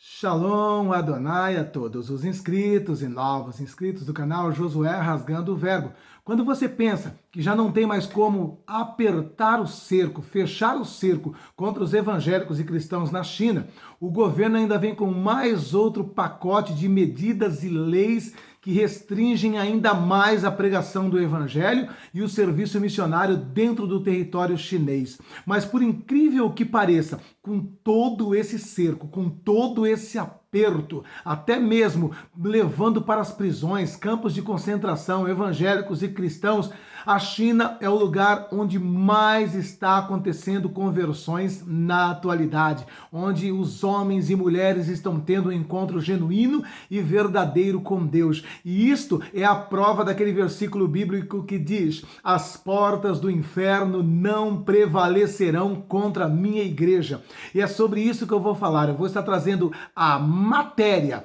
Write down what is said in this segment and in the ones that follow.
Shalom Adonai a todos os inscritos e novos inscritos do canal Josué Rasgando o Verbo. Quando você pensa que já não tem mais como apertar o cerco, fechar o cerco contra os evangélicos e cristãos na China, o governo ainda vem com mais outro pacote de medidas e leis que restringem ainda mais a pregação do evangelho e o serviço missionário dentro do território chinês. Mas por incrível que pareça, com todo esse cerco, com todo esse aperto, até mesmo levando para as prisões, campos de concentração, evangélicos e cristãos, a China é o lugar onde mais está acontecendo conversões na atualidade, onde os homens e mulheres estão tendo um encontro genuíno e verdadeiro com Deus. E isto é a prova daquele versículo bíblico que diz: as portas do inferno não prevalecerão contra a minha igreja. E é sobre isso que eu vou falar. Eu vou estar trazendo a matéria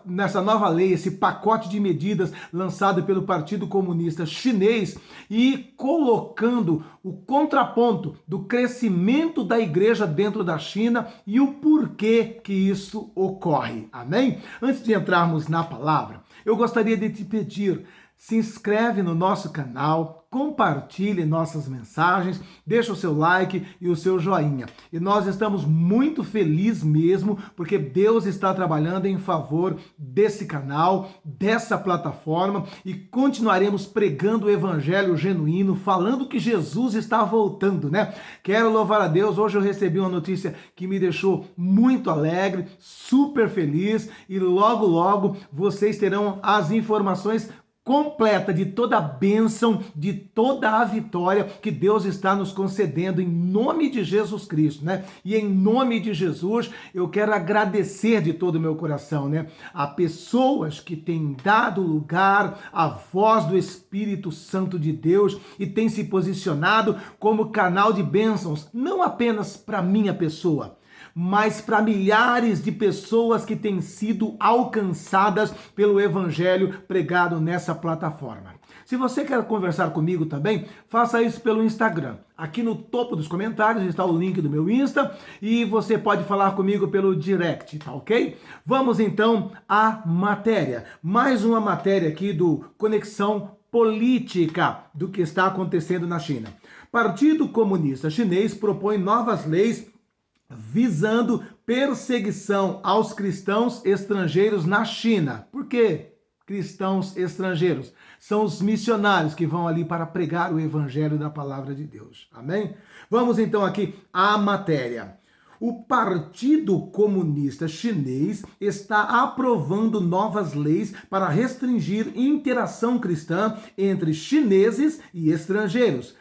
nessa nova lei, esse pacote de medidas lançado pelo Partido Comunista Chinês, e colocando o contraponto do crescimento da igreja dentro da China e o porquê que isso ocorre. Amém? Antes de entrarmos na palavra, eu gostaria de te pedir: se inscreve no nosso canal, compartilhe nossas mensagens, deixa o seu like e o seu joinha. E nós estamos muito felizes mesmo, porque Deus está trabalhando em favor desse canal, dessa plataforma, e continuaremos pregando o evangelho genuíno, falando que Jesus está voltando, né? Quero louvar a Deus. Hoje eu recebi uma notícia que me deixou muito alegre, super feliz, e logo, logo vocês terão as informações completa de toda a bênção, de toda a vitória que Deus está nos concedendo em nome de Jesus Cristo, né? E em nome de Jesus, eu quero agradecer de todo o meu coração, né, a pessoas que têm dado lugar à voz do Espírito Santo de Deus e têm se posicionado como canal de bênçãos, não apenas para minha pessoa, mas para milhares de pessoas que têm sido alcançadas pelo evangelho pregado nessa plataforma. Se você quer conversar comigo também, faça isso pelo Instagram. Aqui no topo dos comentários está o link do meu Insta e você pode falar comigo pelo direct, tá ok? Vamos então à matéria. Mais uma matéria aqui do Conexão Política do que está acontecendo na China. Partido Comunista Chinês propõe novas leis visando perseguição aos cristãos estrangeiros na China. Por quê? Cristãos estrangeiros são os missionários que vão ali para pregar o evangelho da palavra de Deus. Amém? Vamos então aqui à matéria. O Partido Comunista Chinês está aprovando novas leis para restringir interação cristã entre chineses e estrangeiros,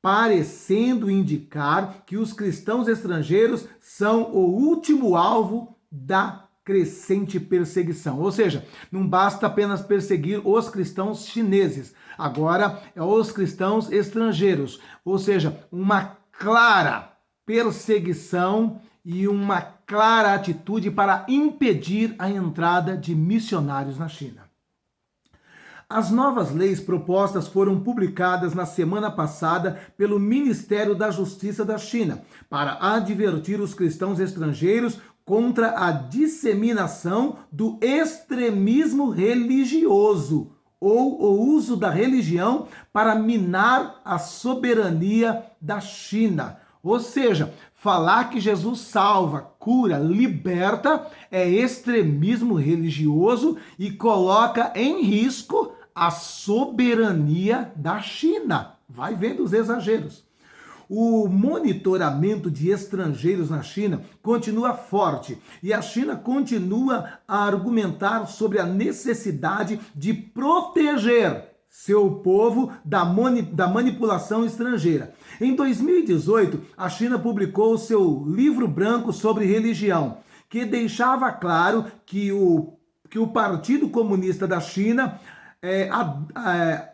parecendo indicar que os cristãos estrangeiros são o último alvo da crescente perseguição. Ou seja, não basta apenas perseguir os cristãos chineses, agora é os cristãos estrangeiros. Ou seja, uma clara perseguição e uma clara atitude para impedir a entrada de missionários na China. As novas leis propostas foram publicadas na semana passada pelo Ministério da Justiça da China para advertir os cristãos estrangeiros contra a disseminação do extremismo religioso ou o uso da religião para minar a soberania da China. Ou seja, falar que Jesus salva, cura, liberta é extremismo religioso e coloca em risco a soberania da China. Vai vendo os exageros. O monitoramento de estrangeiros na China continua forte e a China continua a argumentar sobre a necessidade de proteger seu povo da manipulação estrangeira. Em 2018, a China publicou o seu livro branco sobre religião, que deixava claro que o Partido Comunista da China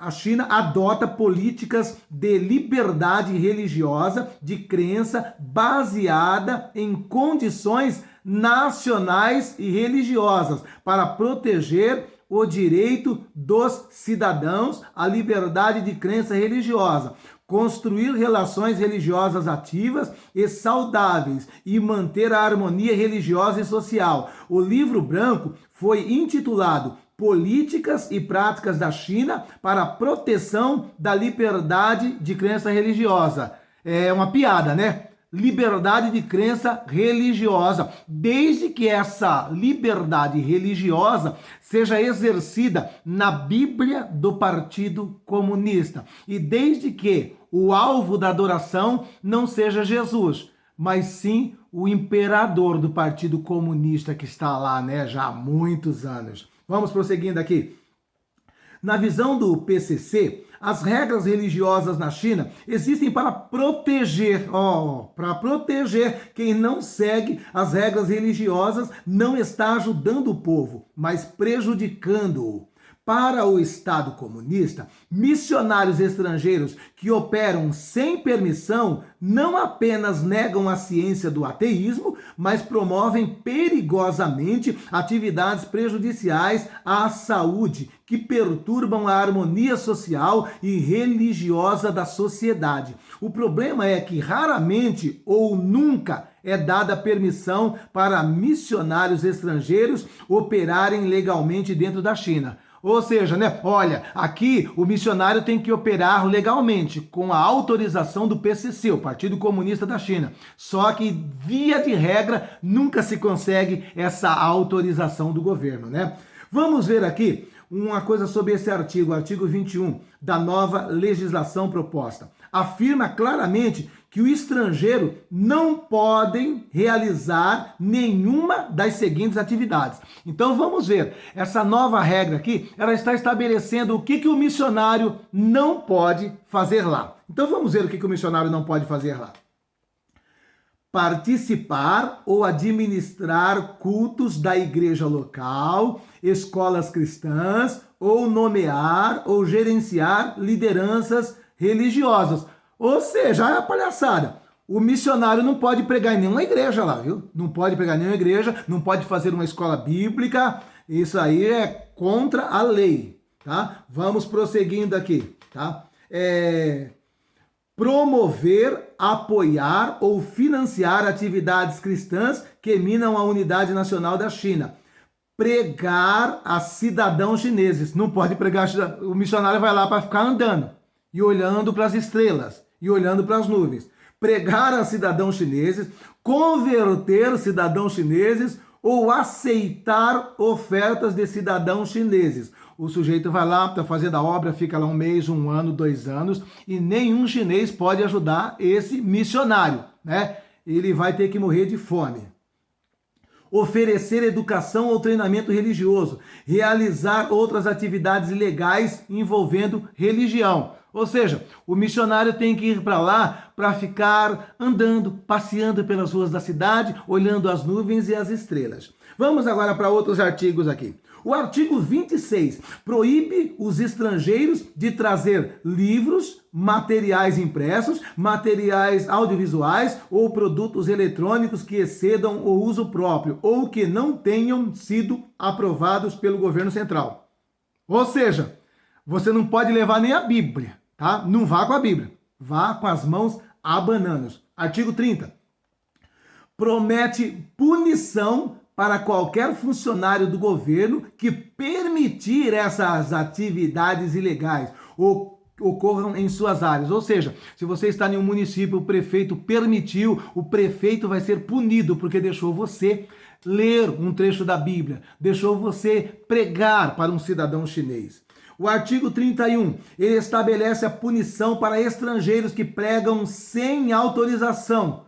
a China adota políticas de liberdade religiosa, de crença baseada em condições nacionais e religiosas para proteger o direito dos cidadãos à liberdade de crença religiosa. construir relações religiosas ativas e saudáveis e manter a harmonia religiosa e social. O livro branco foi intitulado Políticas e Práticas da China para a Proteção da Liberdade de Crença Religiosa. É uma piada, né? Liberdade de crença religiosa, desde que essa liberdade religiosa seja exercida na Bíblia do Partido Comunista e desde que o alvo da adoração não seja Jesus, mas sim o imperador do Partido Comunista que está lá, né, já há muitos anos. Vamos prosseguindo aqui. Na visão do PCC, as regras religiosas na China existem para proteger quem não segue as regras religiosas, não está ajudando o povo, mas prejudicando-o. Para o Estado comunista, missionários estrangeiros que operam sem permissão não apenas negam a ciência do ateísmo, mas promovem perigosamente atividades prejudiciais à saúde, que perturbam a harmonia social e religiosa da sociedade. O problema é que raramente ou nunca é dada permissão para missionários estrangeiros operarem legalmente dentro da China. Ou seja, né? Olha, aqui o missionário tem que operar legalmente, com a autorização do PCC, o Partido Comunista da China. Só que, via de regra, nunca se consegue essa autorização do governo, né? Vamos ver aqui uma coisa sobre esse artigo, o artigo 21 da nova legislação proposta. Afirma claramente que o estrangeiro não pode realizar nenhuma das seguintes atividades. Então vamos ver, essa nova regra aqui, ela está estabelecendo o que o missionário não pode fazer lá. Então vamos ver o que o missionário não pode fazer lá. Participar ou administrar cultos da igreja local, escolas cristãs, ou nomear ou gerenciar lideranças religiosas. Ou seja, é a palhaçada. O missionário não pode pregar em nenhuma igreja lá, viu? Não pode pregar em nenhuma igreja, não pode fazer uma escola bíblica. Isso aí é contra a lei, tá? Vamos prosseguindo aqui, tá? Promover, apoiar ou financiar atividades cristãs que minam a unidade nacional da China. Pregar a cidadãos chineses. Não pode pregar, o missionário vai lá para ficar andando e olhando para as estrelas e olhando para as nuvens. Pregar a cidadãos chineses, converter cidadãos chineses ou aceitar ofertas de cidadãos chineses. O sujeito vai lá, está fazendo a obra, fica lá 1 mês, 1 ano, 2 anos, e nenhum chinês pode ajudar esse missionário, né? Ele vai ter que morrer de fome. Oferecer educação ou treinamento religioso, realizar outras atividades ilegais envolvendo religião. Ou seja, o missionário tem que ir para lá para ficar andando, passeando pelas ruas da cidade, olhando as nuvens e as estrelas. Vamos agora para outros artigos aqui. O artigo 26 proíbe os estrangeiros de trazer livros, materiais impressos, materiais audiovisuais ou produtos eletrônicos que excedam o uso próprio ou que não tenham sido aprovados pelo governo central. Ou seja, você não pode levar nem a Bíblia, tá? Não vá com a Bíblia, vá com as mãos abananas. Artigo 30. Promete punição para qualquer funcionário do governo que permitir essas atividades ilegais ou ocorram em suas áreas. Ou seja, se você está em um município, o prefeito permitiu, o prefeito vai ser punido porque deixou você ler um trecho da Bíblia, deixou você pregar para um cidadão chinês. O artigo 31, ele estabelece a punição para estrangeiros que pregam sem autorização.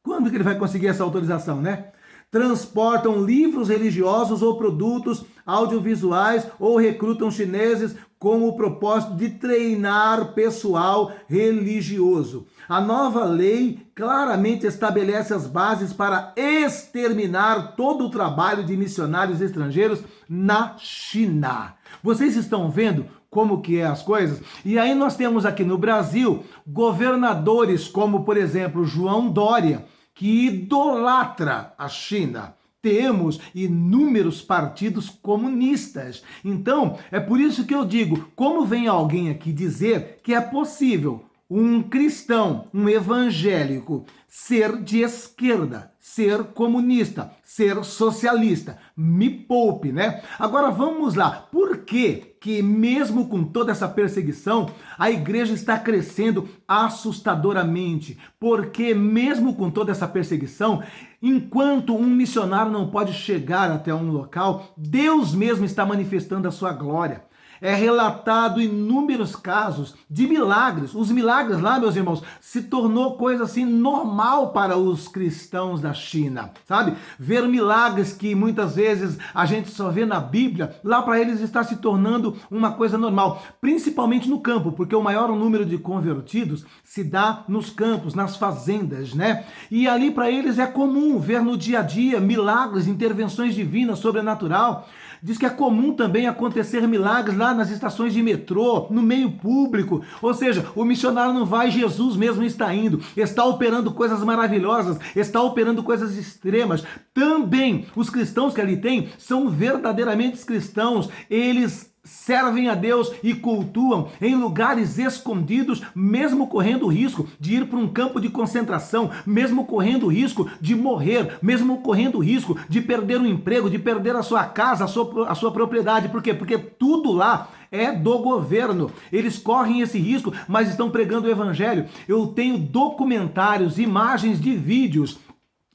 Quando que ele vai conseguir essa autorização, né? Transportam livros religiosos ou produtos audiovisuais ou recrutam chineses com o propósito de treinar pessoal religioso. A nova lei claramente estabelece as bases para exterminar todo o trabalho de missionários estrangeiros na China. Vocês estão vendo como que é as coisas? E aí nós temos aqui no Brasil governadores como, por exemplo, João Dória, que idolatra a China. Temos inúmeros partidos comunistas. Então, é por isso que eu digo, como vem alguém aqui dizer que é possível um cristão, um evangélico, ser de esquerda, ser comunista, ser socialista. Me poupe, né? Agora vamos lá. Por que mesmo com toda essa perseguição, a igreja está crescendo assustadoramente? Porque mesmo com toda essa perseguição, enquanto um missionário não pode chegar até um local, Deus mesmo está manifestando a sua glória. É relatado inúmeros casos de milagres. Os milagres lá, meus irmãos, se tornou coisa assim normal para os cristãos da China, sabe? Ver milagres que muitas vezes a gente só vê na Bíblia, lá para eles está se tornando uma coisa normal, principalmente no campo, porque o maior número de convertidos se dá nos campos, nas fazendas, né? E ali para eles é comum ver no dia a dia milagres, intervenções divinas, sobrenatural. Diz que é comum também acontecer milagres lá nas estações de metrô, no meio público. Ou seja, o missionário não vai, Jesus mesmo está indo, está operando coisas maravilhosas, está operando coisas extremas. Também os cristãos que ali tem são verdadeiramente cristãos. Eles servem a Deus e cultuam em lugares escondidos, mesmo correndo o risco de ir para um campo de concentração, mesmo correndo o risco de morrer, mesmo correndo o risco de perder o emprego, de perder a sua casa, a sua propriedade. Por quê? Porque tudo lá é do governo. Eles correm esse risco, mas estão pregando o evangelho. Eu tenho documentários, imagens de vídeos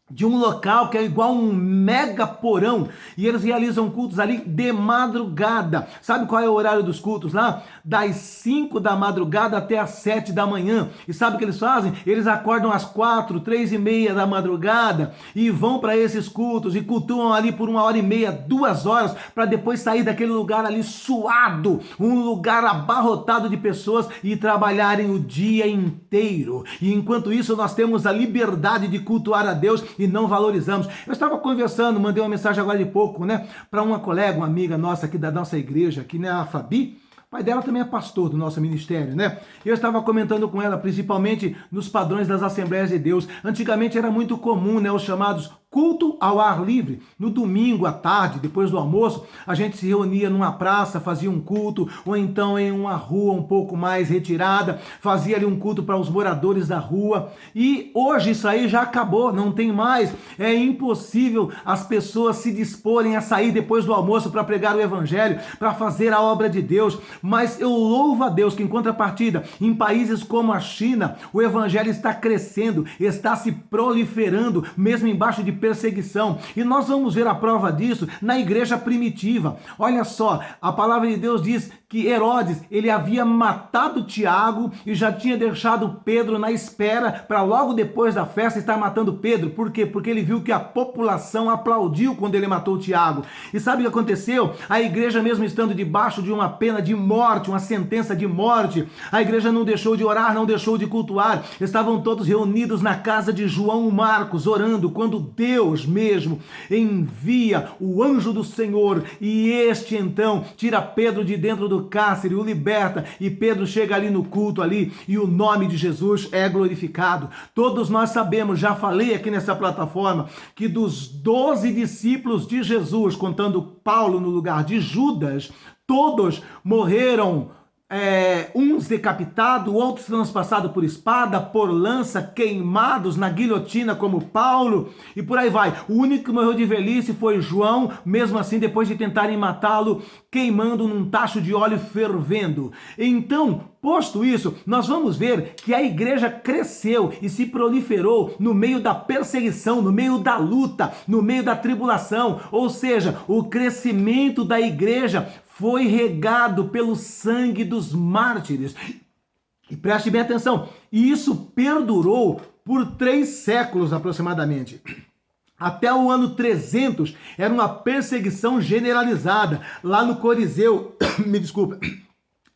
de um local que é igual um mega porão, e eles realizam cultos ali de madrugada. Sabe qual é o horário dos cultos lá? Das 5 da madrugada até as 7 da manhã. E sabe o que eles fazem? Eles acordam às 4, 3h30 da madrugada e vão para esses cultos e cultuam ali por 1h30, 2 horas, para depois sair daquele lugar ali suado, um lugar abarrotado de pessoas, e trabalharem o dia inteiro. E enquanto isso nós temos a liberdade de cultuar a Deus e não valorizamos. Eu estava conversando, mandei uma mensagem agora de pouco, né, para uma colega, uma amiga nossa aqui da nossa igreja, aqui, né, a Fabi. O pai dela também é pastor do nosso ministério, né? Eu estava comentando com ela, principalmente nos padrões das Assembleias de Deus. Antigamente era muito comum, né, os chamados culto ao ar livre. No domingo à tarde, depois do almoço, a gente se reunia numa praça, fazia um culto, ou então em uma rua um pouco mais retirada, fazia ali um culto para os moradores da rua. E hoje isso aí já acabou, não tem mais. É impossível as pessoas se disporem a sair depois do almoço para pregar o evangelho, para fazer a obra de Deus. Mas eu louvo a Deus que, em contrapartida, em países como a China, o evangelho está crescendo, está se proliferando, mesmo embaixo de perseguição. E nós vamos ver a prova disso na igreja primitiva. Olha só, a palavra de Deus diz que Herodes, ele havia matado Tiago e já tinha deixado Pedro na espera para logo depois da festa estar matando Pedro. Por quê? Porque ele viu que a população aplaudiu quando ele matou Tiago. E sabe o que aconteceu? A igreja, mesmo estando debaixo de uma pena de morte, uma sentença de morte, a igreja não deixou de orar, não deixou de cultuar. Estavam todos reunidos na casa de João Marcos, orando, quando Deus mesmo envia o anjo do Senhor, e este então tira Pedro de dentro do cárcere, o liberta, e Pedro chega ali no culto ali, e o nome de Jesus é glorificado. Todos nós sabemos, já falei aqui nessa plataforma, que dos 12 discípulos de Jesus, contando Paulo no lugar de Judas, todos morreram, uns decapitados, outros transpassados por espada, por lança, queimados na guilhotina como Paulo, e por aí vai. O único que morreu de velhice foi João, mesmo assim depois de tentarem matá-lo, queimando num tacho de óleo fervendo. Então, posto isso, nós vamos ver que a igreja cresceu e se proliferou no meio da perseguição, no meio da luta, no meio da tribulação. Ou seja, o crescimento da igreja foi regado pelo sangue dos mártires. E preste bem atenção, isso perdurou por 3 séculos aproximadamente. Até o ano 300 era uma perseguição generalizada. Lá no Coliseu, me desculpa,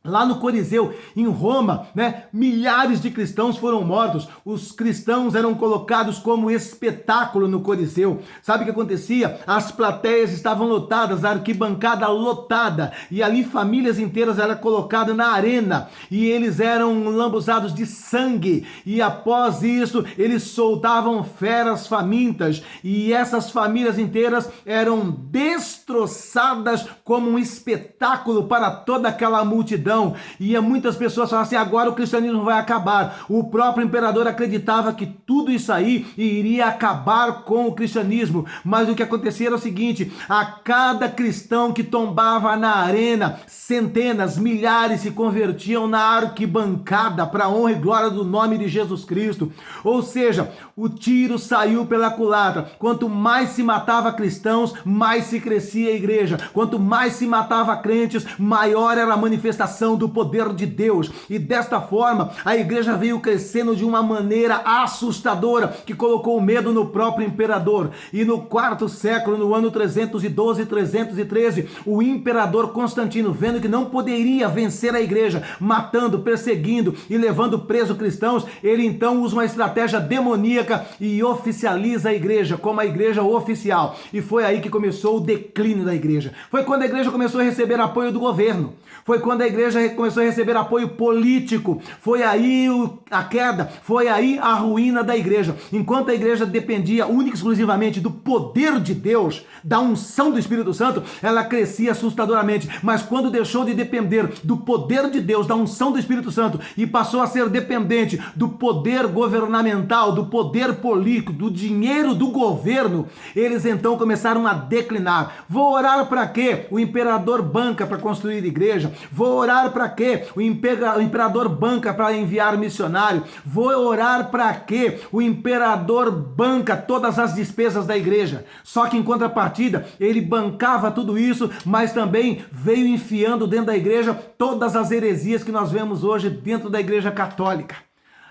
lá no Coliseu, em Roma, né, milhares de cristãos foram mortos. Os cristãos eram colocados como espetáculo no Coliseu. Sabe o que acontecia? As plateias estavam lotadas, a arquibancada lotada, e ali famílias inteiras eram colocadas na arena, e eles eram lambuzados de sangue, e após isso eles soltavam feras famintas, e essas famílias inteiras eram destroçadas como um espetáculo para toda aquela multidão. escravidão. E muitas pessoas falavam assim, agora o cristianismo vai acabar. O próprio imperador acreditava que tudo isso aí iria acabar com o cristianismo. Mas o que acontecia era o seguinte, a cada cristão que tombava na arena, centenas, milhares se convertiam na arquibancada para a honra e glória do nome de Jesus Cristo. Ou seja, o tiro saiu pela culatra. Quanto mais se matava cristãos, mais se crescia a igreja. Quanto mais se matava crentes, maior era a manifestação do poder de Deus. E desta forma, a igreja veio crescendo de uma maneira assustadora, que colocou medo no próprio imperador. E no quarto século, no ano 312 e 313, o imperador Constantino, vendo que não poderia vencer a igreja, matando, perseguindo e levando preso cristãos, ele então usa uma estratégia demoníaca e oficializa a igreja como a igreja oficial. E foi aí que começou o declínio da igreja. Foi quando a igreja começou a receber apoio do governo. Foi quando a igreja começou a receber apoio político. Foi aí a queda, foi aí a ruína da igreja. Enquanto a igreja dependia única e exclusivamente do poder de Deus, da unção do Espírito Santo, ela crescia assustadoramente. Mas quando deixou de depender do poder de Deus, da unção do Espírito Santo, e passou a ser dependente do poder governamental, do poder político, do dinheiro do governo, eles então começaram a declinar. Vou orar para quê? O imperador banca para construir igreja. Vou orar para quê? O imperador banca para enviar missionário. Vou orar para quê? O imperador banca todas as despesas da igreja. Só que em contrapartida, ele bancava tudo isso, mas também veio enfiando dentro da igreja todas as heresias que nós vemos hoje dentro da igreja católica.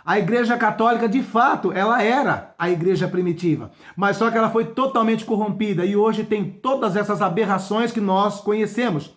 A igreja católica, de fato, ela era a igreja primitiva, mas só que ela foi totalmente corrompida e hoje tem todas essas aberrações que nós conhecemos.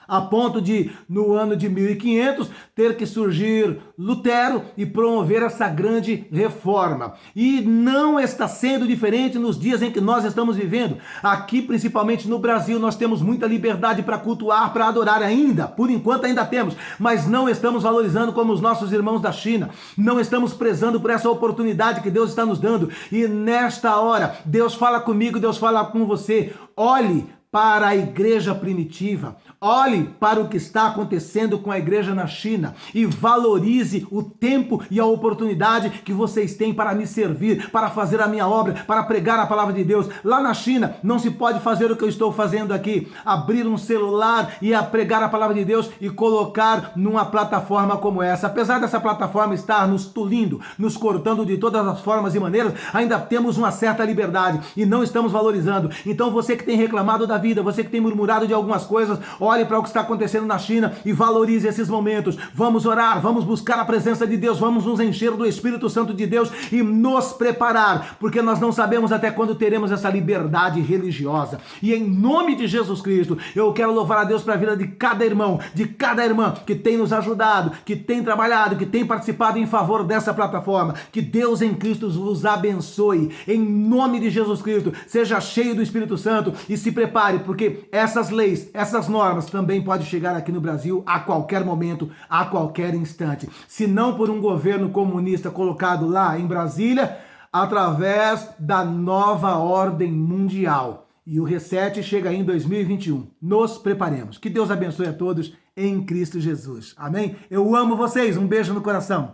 A ponto de, no ano de 1500, ter que surgir Lutero e promover essa grande reforma. E não está sendo diferente nos dias em que nós estamos vivendo. Aqui, principalmente no Brasil, nós temos muita liberdade para cultuar, para adorar ainda. Por enquanto ainda temos, mas não estamos valorizando como os nossos irmãos da China. Não estamos prezando por essa oportunidade que Deus está nos dando. E nesta hora, Deus fala comigo, Deus fala com você. Olhe para a igreja primitiva. Olhe para o que está acontecendo com a igreja na China e valorize o tempo e a oportunidade que vocês têm para me servir, para fazer a minha obra, para pregar a palavra de Deus. Lá na China não se pode fazer o que eu estou fazendo aqui, abrir um celular e pregar a palavra de Deus e colocar numa plataforma como essa. Apesar dessa plataforma estar nos tolindo, nos cortando de todas as formas e maneiras, ainda temos uma certa liberdade e não estamos valorizando. Então você que tem reclamado da vida, você que tem murmurado de algumas coisas, olhe para o que está acontecendo na China e valorize esses momentos. Vamos orar, vamos buscar a presença de Deus, vamos nos encher do Espírito Santo de Deus e nos preparar, porque nós não sabemos até quando teremos essa liberdade religiosa. E em nome de Jesus Cristo, eu quero louvar a Deus para a vida de cada irmão, de cada irmã que tem nos ajudado, que tem trabalhado, que tem participado em favor dessa plataforma. Que Deus em Cristo vos abençoe. Em nome de Jesus Cristo, seja cheio do Espírito Santo e se prepare, porque essas leis, essas normas também podem chegar aqui no Brasil a qualquer momento, a qualquer instante. Se não por um governo comunista colocado lá em Brasília, através da nova ordem mundial. E o reset chega aí em 2021. Nos preparemos. Que Deus abençoe a todos em Cristo Jesus. Amém? Eu amo vocês. Um beijo no coração.